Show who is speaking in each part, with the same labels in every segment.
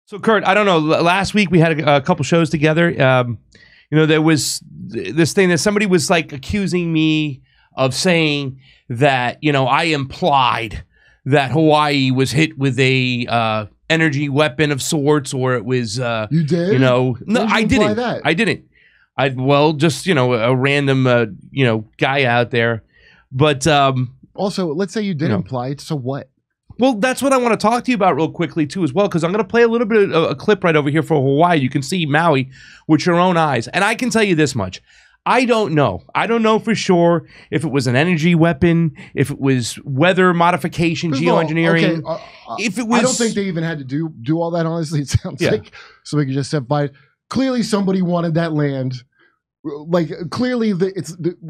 Speaker 1: So, Kurt, I don't know. Last week we had a couple shows together. You know, there was this thing that somebody was like accusing me of saying that, you know, I implied that Hawaii was hit with a energy weapon of sorts, or it was
Speaker 2: you did?
Speaker 1: You know, no, I didn't.
Speaker 2: That?
Speaker 1: I didn't. Well, just, you know, a random you know, guy out there. But
Speaker 2: also, let's say you did imply it. So what?
Speaker 1: Well, that's what I want to talk to you about real quickly, too, as well, because I'm going to play a little bit of a clip right over here for Hawaii. You can see Maui with your own eyes. And I can tell you this much. I don't know. I don't know for sure if it was an energy weapon, if it was weather modification, geoengineering.
Speaker 2: Okay,
Speaker 1: if it was,
Speaker 2: I don't think they even had to do all that, honestly. It sounds like somebody could just set fire. Clearly, somebody wanted that land. Like, clearly,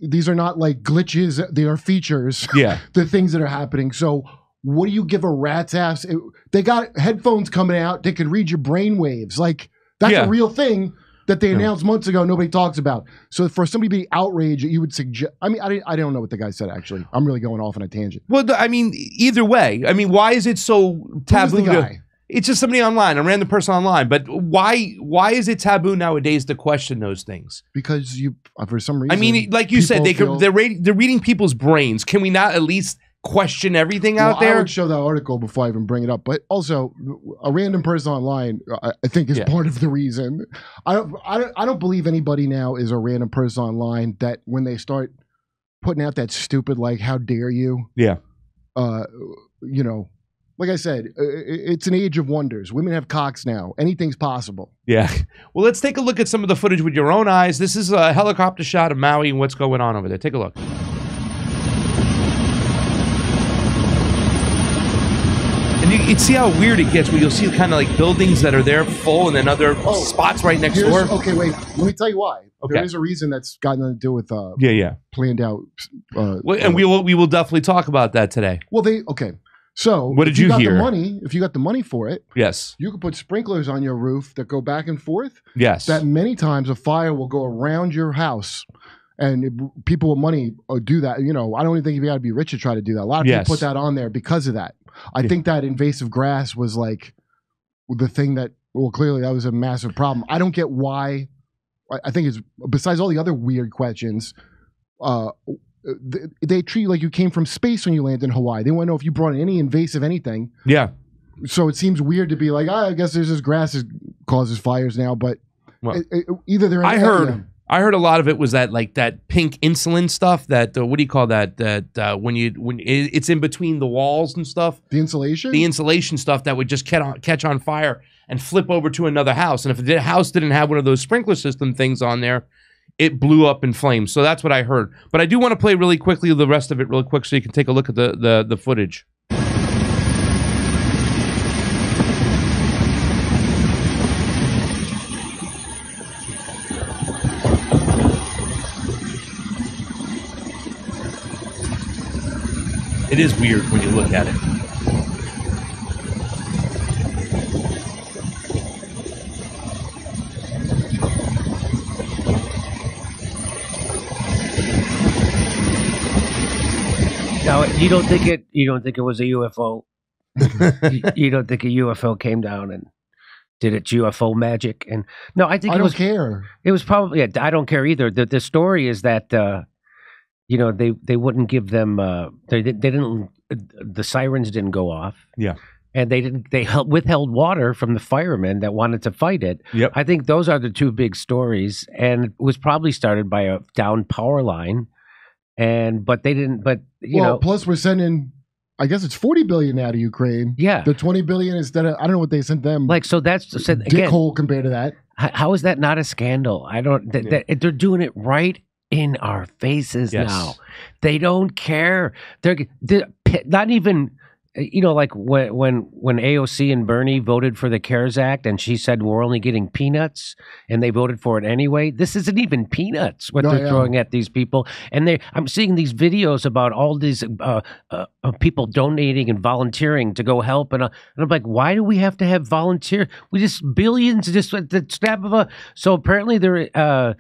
Speaker 2: these are not like glitches. They are features.
Speaker 1: Yeah.
Speaker 2: The things that are happening. So what do you give a rat's ass? They got headphones coming out. They could read your brain waves. Like, that's a real thing that they announced months ago. Nobody talks about. So for somebody to be outraged, you would suggest. I mean, I don't know what the guy said, actually. I'm really going off on a tangent.
Speaker 1: Well, I mean, either way. I mean, why is it so taboo?
Speaker 2: Who's the guy?
Speaker 1: It's just somebody online, a random person online. But why is it taboo nowadays to question those things?
Speaker 2: Because for some reason.
Speaker 1: I mean, like you said, they're reading people's brains. Can we not at least question everything out there?
Speaker 2: I would show that article before I even bring it up. But also, a random person online, I think, is part of the reason. I don't believe anybody now is a random person online that when they start putting out that stupid, like, how dare you?
Speaker 1: Yeah.
Speaker 2: You know, like I said, it's an age of wonders. Women have cocks now. Anything's possible.
Speaker 1: Yeah. Well, let's take a look at some of the footage with your own eyes. This is a helicopter shot of Maui and what's going on over there. Take a look. And you see how weird it gets, where you'll see kind of like buildings that are there full and then other spots right next door.
Speaker 2: Okay, wait. Let me tell you why. Okay. There is a reason that's got nothing to do with planned out.
Speaker 1: And we will definitely talk about that today.
Speaker 2: Well, So
Speaker 1: what did you hear?
Speaker 2: If you got the money for it,
Speaker 1: yes,
Speaker 2: you could put sprinklers on your roof that go back and forth.
Speaker 1: Yes,
Speaker 2: that many times a fire will go around your house. And people with money do that. You know, I don't even think you got to be rich to try to do that. A lot of people put that on there because of that. I think that invasive grass was like the thing that, well, clearly that was a massive problem. I don't get why. I think it's, besides all the other weird questions, they treat you like you came from space when you landed in Hawaii. They want to know if you brought any invasive anything.
Speaker 1: Yeah.
Speaker 2: So it seems weird to be like, I guess there's this grass that causes fires now, but either they're.
Speaker 1: I heard a lot of it was that, like, that pink insulin stuff that what do you call that? That when it's in between the walls and stuff.
Speaker 2: The insulation.
Speaker 1: The insulation stuff that would just catch on fire and flip over to another house. And if the house didn't have one of those sprinkler system things on there, it blew up in flames. So that's what I heard. But I do want to play really quickly the rest of it real quick so you can take a look at the footage. It is weird when you look at it.
Speaker 3: Now, you don't think it was a UFO? you don't think a UFO came down and did its UFO magic? And no, I think
Speaker 2: I don't care.
Speaker 3: It was probably I don't care either. The story is that you know, they wouldn't give them they didn't, the sirens didn't go off.
Speaker 1: Yeah.
Speaker 3: And they withheld water from the firemen that wanted to fight it.
Speaker 1: Yep.
Speaker 3: I think those are the two big stories, and it was probably started by a down power line. But they didn't. But you know,
Speaker 2: plus we're sending, I guess it's 40 billion out of Ukraine.
Speaker 3: Yeah,
Speaker 2: the 20 billion instead of, I don't know what they sent them.
Speaker 3: Like, so that's
Speaker 2: dickhole compared to that.
Speaker 3: How is that not a scandal? I don't. They're doing it right in our faces now. They don't care. They're not even. You know, like when AOC and Bernie voted for the CARES Act, and she said we're only getting peanuts, and they voted for it anyway. This isn't even peanuts what they're throwing at these people. And I'm seeing these videos about all these people donating and volunteering to go help, and I'm like, why do we have to have volunteer? We just billions just at the snap of a. So apparently there.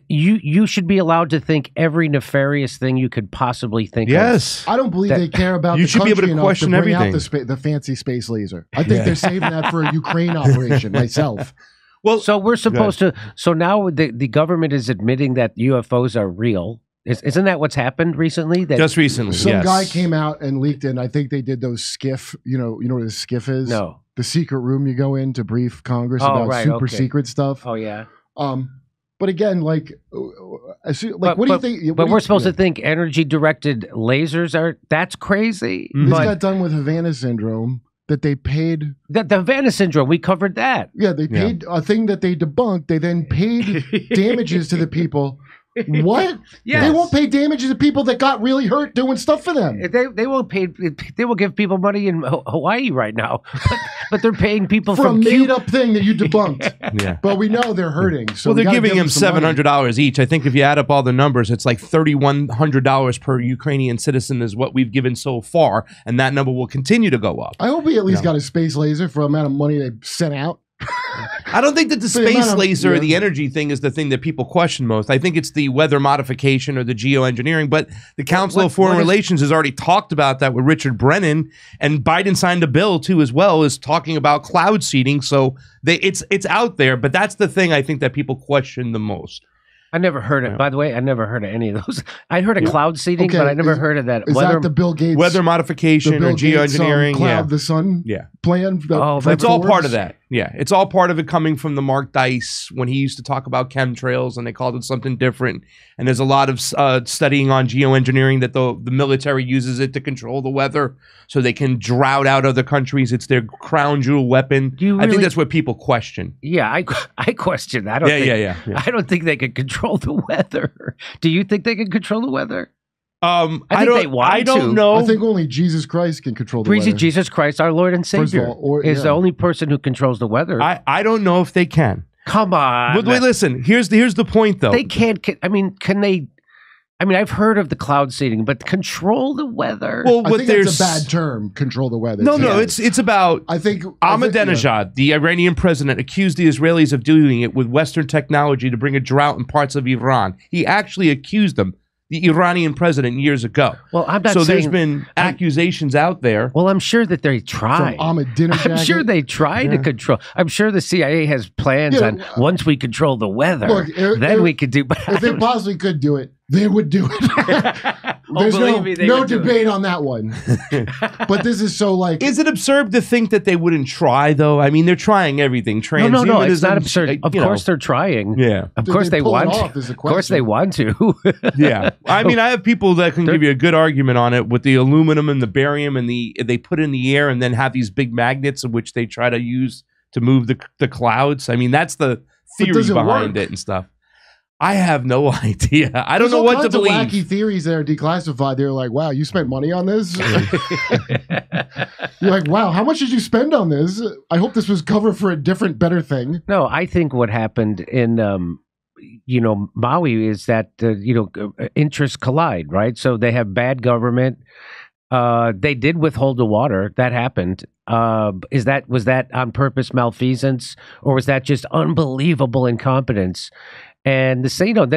Speaker 3: you should be allowed to think every nefarious thing you could possibly think of.
Speaker 1: Yes.
Speaker 2: I don't believe they care about
Speaker 1: You
Speaker 2: the
Speaker 1: should be able
Speaker 2: country
Speaker 1: to
Speaker 2: enough
Speaker 1: question
Speaker 2: to bring
Speaker 1: everything.
Speaker 2: out the fancy space laser. I think they're saving that for a Ukraine operation myself.
Speaker 1: Well,
Speaker 3: So we're supposed to. So now the government is admitting that UFOs are real. Isn't that what's happened recently? That
Speaker 1: just recently,
Speaker 2: Some guy came out and leaked it, and I think they did those skiff. You know what a skiff is?
Speaker 3: No.
Speaker 2: The secret room you go in to brief Congress about super secret stuff.
Speaker 3: Oh yeah.
Speaker 2: But again, like what do you think?
Speaker 3: But we're supposed to think energy-directed lasers are. That's crazy.
Speaker 2: This
Speaker 3: But
Speaker 2: got done with Havana syndrome. That they paid
Speaker 3: the Havana syndrome. We covered that.
Speaker 2: Yeah, they paid a thing that they debunked. They then paid damages to the people. What?
Speaker 3: Yes.
Speaker 2: They won't pay damages to people that got really hurt doing stuff for them.
Speaker 3: They won't pay. They will give people money in Hawaii right now, but they're paying people
Speaker 2: for a
Speaker 3: from
Speaker 2: made-up thing that you debunked.
Speaker 1: Yeah,
Speaker 2: but we know they're hurting. So
Speaker 1: well, they're giving him $700 each. I think if you add up all the numbers, it's like $3,100 per Ukrainian citizen is what we've given so far, and that number will continue to go up.
Speaker 2: I hope he at least got a space laser for the amount of money they sent out.
Speaker 1: I don't think that the space laser or the energy thing is the thing that people question most. I think it's the weather modification or the geoengineering. But the Council of Foreign Relations has already talked about that with Richard Brennan, and Biden signed a bill too as well, is talking about cloud seeding. So it's out there, but that's the thing I think that people question the most.
Speaker 3: I never heard it. By the way, I never heard of any of those. I heard of cloud seeding, but I never heard of that.
Speaker 2: Is that the Bill Gates
Speaker 1: weather modification or geoengineering?
Speaker 2: Cloud the sun plan.
Speaker 1: It's all part of that. Yeah, it's all part of it coming from the Mark Dice when he used to talk about chemtrails and they called it something different. And there's a lot of studying on geoengineering that the military uses it to control the weather so they can drought out other countries. It's their crown jewel weapon. I think that's what people question.
Speaker 3: Yeah, I question that. I don't think they can control the weather. Do you think they can control the weather?
Speaker 1: I don't know.
Speaker 2: I think only Jesus Christ can control the weather.
Speaker 3: Jesus Christ, our Lord and Savior, is the only person who controls the weather.
Speaker 1: I don't know if they can.
Speaker 3: Come on.
Speaker 1: But wait, listen. Here's the point, though.
Speaker 3: They can't. I mean, can they? I mean, I've heard of the cloud seeding, but control the weather.
Speaker 2: Well, I think that's a bad term. Control the weather.
Speaker 1: No, it's about.
Speaker 2: I think
Speaker 1: Ahmadinejad, the Iranian president, accused the Israelis of doing it with Western technology to bring a drought in parts of Iran. He actually accused them. The Iranian president years ago.
Speaker 3: Well, I'm not
Speaker 1: so
Speaker 3: saying,
Speaker 1: there's been accusations out there.
Speaker 3: Well, I'm sure that they tried. I'm sure they tried to control. I'm sure the CIA has plans on once we control the weather, then we could do. But
Speaker 2: if they possibly could do it, they would do it. There's no debate on that one. But this is so like.
Speaker 1: Is it absurd to think that they wouldn't try, though? I mean, they're trying everything.
Speaker 3: No, it's not absurd. Of course they're trying.
Speaker 1: Yeah.
Speaker 3: Of course they want to. Of course they want to.
Speaker 1: Yeah. I mean, I have people that can give you a good argument on it with the aluminum and the barium and they put in the air and then have these big magnets of which they try to use to move the clouds. I mean, that's the theory behind it and stuff. I have no idea. I don't know what to believe.
Speaker 2: There's wacky theories that are declassified. They're like, wow, you spent money on this? You're like, wow, how much did you spend on this? I hope this was covered for a different, better thing.
Speaker 3: No, I think what happened in, Maui is that, interests collide, right? So they have bad government. They did withhold the water. That happened. Was that on purpose malfeasance, or was that just unbelievable incompetence? And the sirens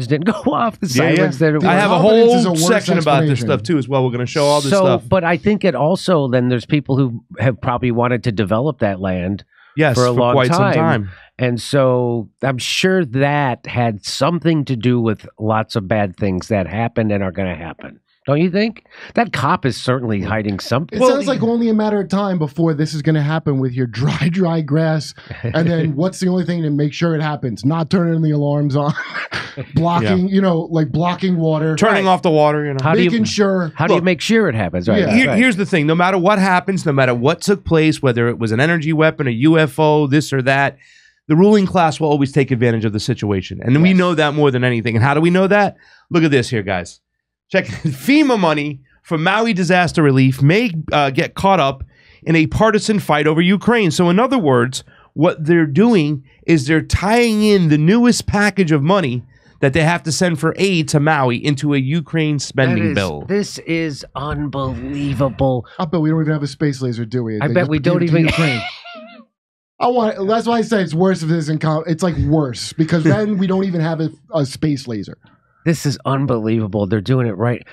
Speaker 3: didn't go off. The sirens
Speaker 1: I have a whole section about this stuff too as well. We're going to show all this stuff.
Speaker 3: But I think it also then there's people who have probably wanted to develop that land for a long
Speaker 1: quite some time.
Speaker 3: And so I'm sure that had something to do with lots of bad things that happened and are going to happen. Don't you think? That cop is certainly hiding something.
Speaker 2: It sounds like only a matter of time before this is going to happen with your dry grass. And then what's the only thing to make sure it happens? Not turning the alarms on, blocking, blocking water.
Speaker 1: Turning off the water,
Speaker 3: How do you make sure it happens? Right.
Speaker 1: Yeah. Here's the thing. No matter what happens, no matter what took place, whether it was an energy weapon, a UFO, this or that, the ruling class will always take advantage of the situation. And we know that more than anything. And how do we know that? Look at this here, guys. Check FEMA money from Maui disaster relief may get caught up in a partisan fight over Ukraine. So in other words, what they're doing is they're tying in the newest package of money that they have to send for aid to Maui into a Ukraine spending bill.
Speaker 3: This is unbelievable.
Speaker 2: I bet we don't even have a space laser, do we?
Speaker 3: I bet we don't even.
Speaker 2: That's why I say it's worse if this in it's like worse because then we don't even have a space laser.
Speaker 3: This is unbelievable. They're doing it right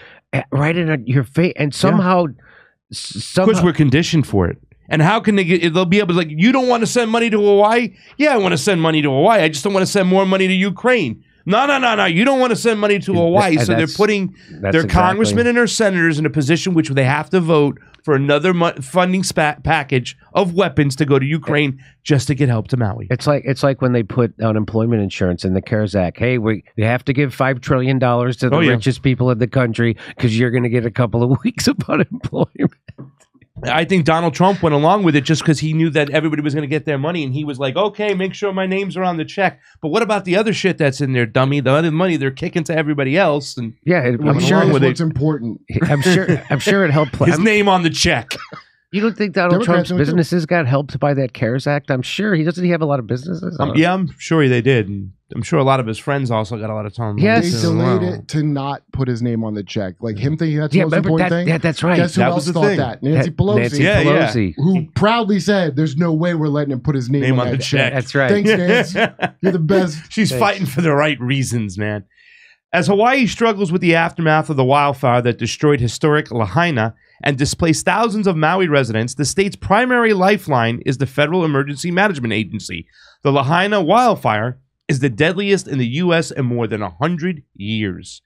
Speaker 3: in your face, and somehow,
Speaker 1: of course, we're conditioned for it. And how can they'll be able to, like, you don't want to send money to Hawaii? Yeah, I want to send money to Hawaii. I just don't want to send more money to Ukraine. No. You don't want to send money to Hawaii. So they're putting their congressmen and their senators in a position which they have to vote for another funding package of weapons to go to Ukraine just to get help to Maui.
Speaker 3: It's like when they put unemployment insurance in the CARES Act. Hey, we have to give $5 trillion to the richest people in the country because you're going to get a couple of weeks of unemployment.
Speaker 1: I think Donald Trump went along with it just because he knew that everybody was going to get their money, and he was like, okay, make sure my names are on the check. But what about the other shit that's in there, dummy? The other money they're kicking to everybody else. And
Speaker 2: I'm sure what's important.
Speaker 3: I'm sure it helped.
Speaker 1: His name on the check.
Speaker 3: You don't think Donald Trump's businesses got helped by that CARES Act? I'm sure he doesn't. He have a lot of businesses.
Speaker 1: Yeah, I'm sure they did. And I'm sure a lot of his friends also got a lot of time.
Speaker 2: Yes, they delayed it to not put his name on the check. Like him thinking that's the most important thing.
Speaker 3: Yeah, that's right.
Speaker 2: Guess who else thought that? Nancy Pelosi. Who proudly said, "There's no way we're letting him put his name on the check."
Speaker 3: That's right.
Speaker 2: Thanks, Nancy. You're the best.
Speaker 1: She's fighting for the right reasons, man. As Hawaii struggles with the aftermath of the wildfire that destroyed historic Lahaina and displaced thousands of Maui residents, the state's primary lifeline is the Federal Emergency Management Agency. The Lahaina wildfire is the deadliest in the U.S. in more than 100 years.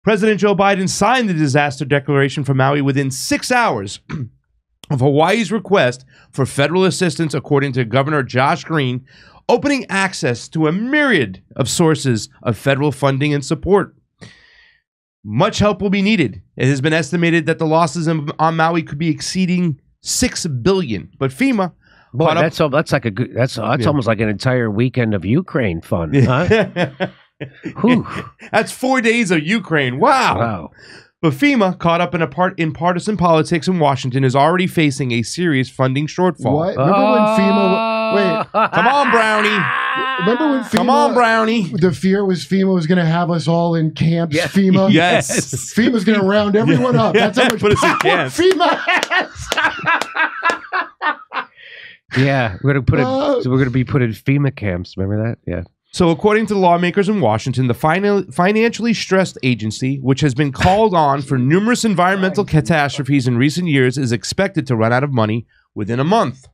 Speaker 1: President Joe Biden signed the disaster declaration for Maui within 6 hours of Hawaii's request for federal assistance, according to Governor Josh Green, opening access to a myriad of sources of federal funding and support. Much help will be needed. It has been estimated that the losses on Maui could be exceeding $6 billion. But FEMA,
Speaker 3: boy, that's almost like an entire weekend of Ukraine fun, huh?
Speaker 1: That's 4 days of Ukraine. Wow. But FEMA, caught up in partisan politics in Washington, is already facing a serious funding shortfall.
Speaker 2: What? Remember when FEMA... Wait.
Speaker 1: Come on, Brownie.
Speaker 2: Remember when FEMA...
Speaker 1: Come on, Brownie.
Speaker 2: The fear was FEMA was going to have us all in camps.
Speaker 3: Yes.
Speaker 2: FEMA.
Speaker 1: Yes.
Speaker 2: FEMA's going to round everyone up. That's how much
Speaker 1: Put us in
Speaker 2: power
Speaker 1: camps.
Speaker 2: FEMA has.
Speaker 3: Yeah, we're going to be put in FEMA camps. Remember that? Yeah.
Speaker 1: So according to the lawmakers in Washington, the financially stressed agency, which has been called on for numerous environmental catastrophes in recent years, is expected to run out of money within a month.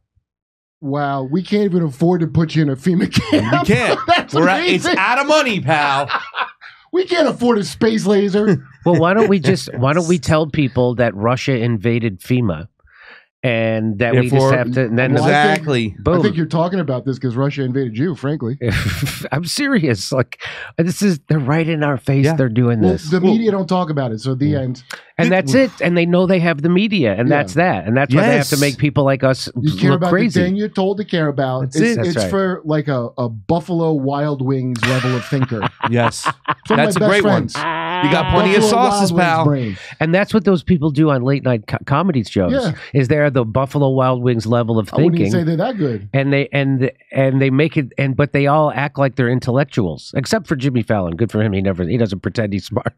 Speaker 2: Wow, we can't even afford to put you in a FEMA camp.
Speaker 1: We can't. It's out of money, pal.
Speaker 2: We can't afford a space laser.
Speaker 3: Well, why don't we tell people that Russia invaded FEMA? And that we just have to... And then
Speaker 1: exactly.
Speaker 2: I think you're talking about this because Russia invaded you, frankly.
Speaker 3: I'm serious. Like, they're right in our face. Yeah. They're doing this.
Speaker 2: The media don't talk about it, so the end.
Speaker 3: And that's it. And they know they have the media, and that's that. And that's why they have to make people like us
Speaker 2: you care
Speaker 3: look
Speaker 2: about
Speaker 3: crazy.
Speaker 2: The thing you're told to care about. It's right. For like a Buffalo Wild Wings level of thinker.
Speaker 1: Yes. That's a great friends. One. You got plenty of sauces, pal.
Speaker 3: And that's what those people do on late night comedy shows. Yeah. Is they're the Buffalo Wild Wings level of thinking. I wouldn't
Speaker 2: say they're that good.
Speaker 3: And they make it, but they all act like they're intellectuals, except for Jimmy Fallon. Good for him. He doesn't pretend he's smart.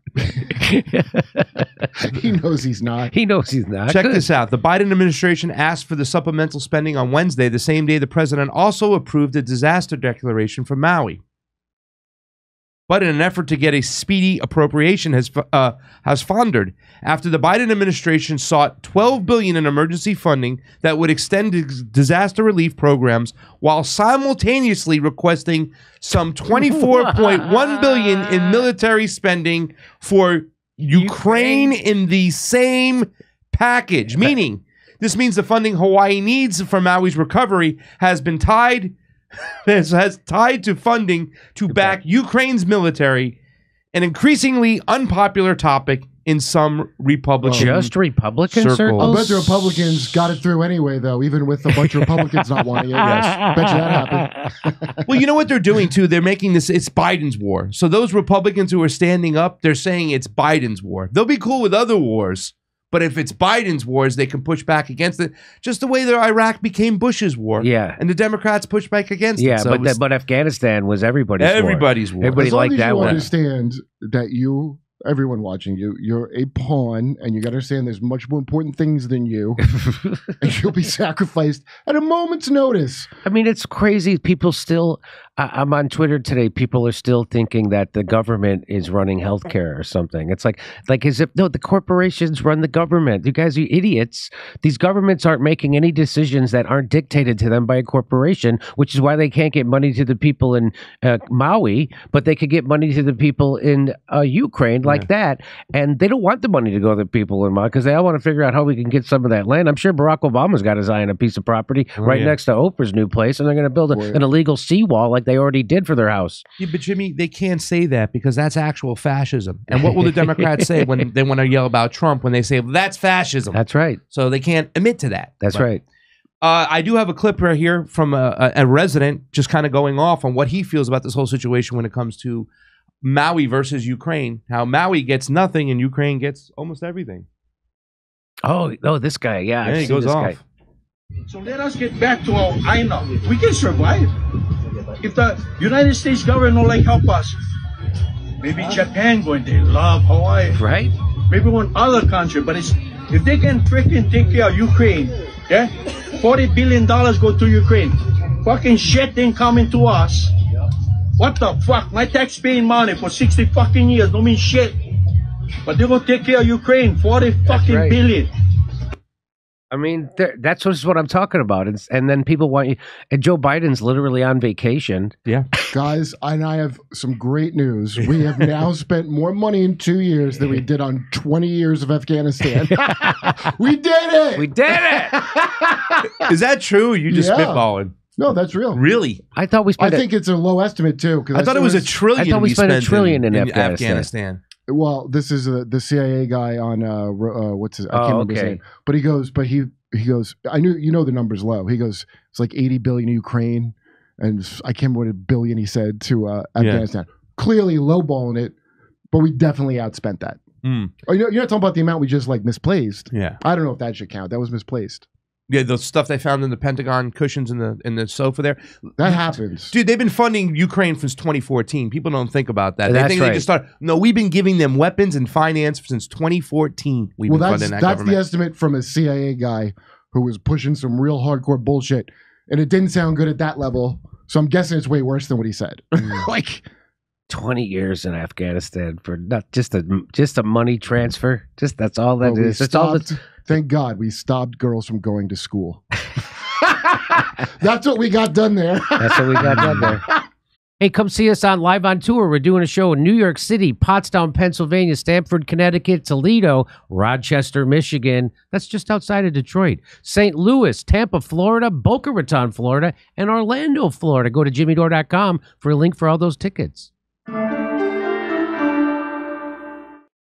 Speaker 2: He knows he's not.
Speaker 3: He knows he's not.
Speaker 1: Check this out. The Biden administration asked for the supplemental spending on Wednesday, the same day the president also approved a disaster declaration for Maui. But in an effort to get a speedy appropriation has foundered after the Biden administration sought $12 billion in emergency funding that would extend disaster relief programs while simultaneously requesting some $24.1 billion in military spending for Ukraine in the same package. Meaning, this means the funding Hawaii needs for Maui's recovery has tied to funding to back Ukraine's military, an increasingly unpopular topic in some Republican
Speaker 3: circles.
Speaker 2: I bet the Republicans got it through anyway, though, even with a bunch of Republicans not wanting it. Yes, bet you that happened.
Speaker 1: Well, you know what they're doing, too? They're making this, it's Biden's war. So those Republicans who are standing up, they're saying it's Biden's war. They'll be cool with other wars. But if it's Biden's wars, they can push back against it, just the way that Iraq became Bush's war.
Speaker 3: Yeah.
Speaker 1: And the Democrats pushed back against it.
Speaker 3: Yeah, so but Afghanistan was everybody's war.
Speaker 1: Everybody
Speaker 3: liked that
Speaker 2: one.
Speaker 3: You
Speaker 2: understand that you everyone watching you, you're a pawn, and you got to understand there's much more important things than you, and you'll be sacrificed at a moment's notice.
Speaker 3: I mean, it's crazy. People still, I'm on Twitter today, people are still thinking that the government is running healthcare or something. It's like as if, no, the corporations run the government. You guys are idiots. These governments aren't making any decisions that aren't dictated to them by a corporation, which is why they can't get money to the people in Maui, but they could get money to the people in Ukraine like that. And they don't want the money to go to the people in Maui because they all want to figure out how we can get some of that land. I'm sure Barack Obama's got his eye on a piece of property next to Oprah's new place, and they're going to build an illegal seawall like they already did for their house.
Speaker 1: Yeah, but Jimmy, they can't say that because that's actual fascism. And what will the Democrats say when they want to yell about Trump when they say, well, that's fascism?
Speaker 3: That's right.
Speaker 1: So they can't admit to that.
Speaker 3: That's right.
Speaker 1: I do have a clip right here from a resident just kind of going off on what he feels about this whole situation when it comes to Maui versus Ukraine. How Maui gets nothing and Ukraine gets almost everything.
Speaker 3: Oh, this guy. Yeah,
Speaker 1: he goes off.
Speaker 3: Guy.
Speaker 4: So let us get back to our island. We can survive. If the United States government will help us, maybe Japan going, they love Hawaii.
Speaker 3: Right?
Speaker 4: Maybe one other country, but if they can freaking take care of Ukraine, yeah, $40 billion go to Ukraine. Fucking shit ain't coming to us. What the fuck? My tax-paying money for 60 fucking years don't mean shit. But they're gonna take care of Ukraine, 40 fucking billion.
Speaker 3: I mean, that's what I'm talking about. And then people want you. And Joe Biden's literally on vacation.
Speaker 1: Yeah.
Speaker 2: Guys, I have some great news. We have now spent more money in 2 years than we did on 20 years of Afghanistan. We did it!
Speaker 3: We did it!
Speaker 1: Is that true? You just spitballing?
Speaker 2: No, that's real.
Speaker 1: Really?
Speaker 3: I thought we spent
Speaker 2: I think it's a low estimate, too.
Speaker 1: I thought it was $1 trillion.
Speaker 3: I thought we spent $1 trillion in Afghanistan.
Speaker 2: Well, this is the CIA guy on what's his? I can't remember his name. But he goes. I knew the number's low. He goes. It's like 80 billion in Ukraine, and I can't remember what a billion he said to Afghanistan. Clearly lowballing it, but we definitely outspent that. Oh, you're not talking about the amount we just misplaced.
Speaker 1: Yeah,
Speaker 2: I don't know if that should count. That was misplaced.
Speaker 1: Yeah, the stuff they found in the Pentagon cushions in the sofa there.
Speaker 2: That happens.
Speaker 1: Dude, they've been funding Ukraine since 2014. People don't think about that.
Speaker 3: That's
Speaker 1: they think
Speaker 3: right.
Speaker 1: they just started. No, we've been giving them weapons and finance since 2014. We've been funding that government.
Speaker 2: That's the estimate from a CIA guy who was pushing some real hardcore bullshit. And it didn't sound good at that level. So I'm guessing it's way worse than what he said.
Speaker 3: 20 years in Afghanistan for not just a money transfer. That's all that is. That's all that's.
Speaker 2: Thank God we stopped girls from going to school. That's what we got done there.
Speaker 3: That's what we got done there. Hey, come see us on Live on Tour. We're doing a show in New York City, Pottstown, Pennsylvania, Stamford, Connecticut, Toledo, Rochester, Michigan. That's just outside of Detroit. St. Louis, Tampa, Florida, Boca Raton, Florida, and Orlando, Florida. Go to jimmydore.com for a link for all those tickets.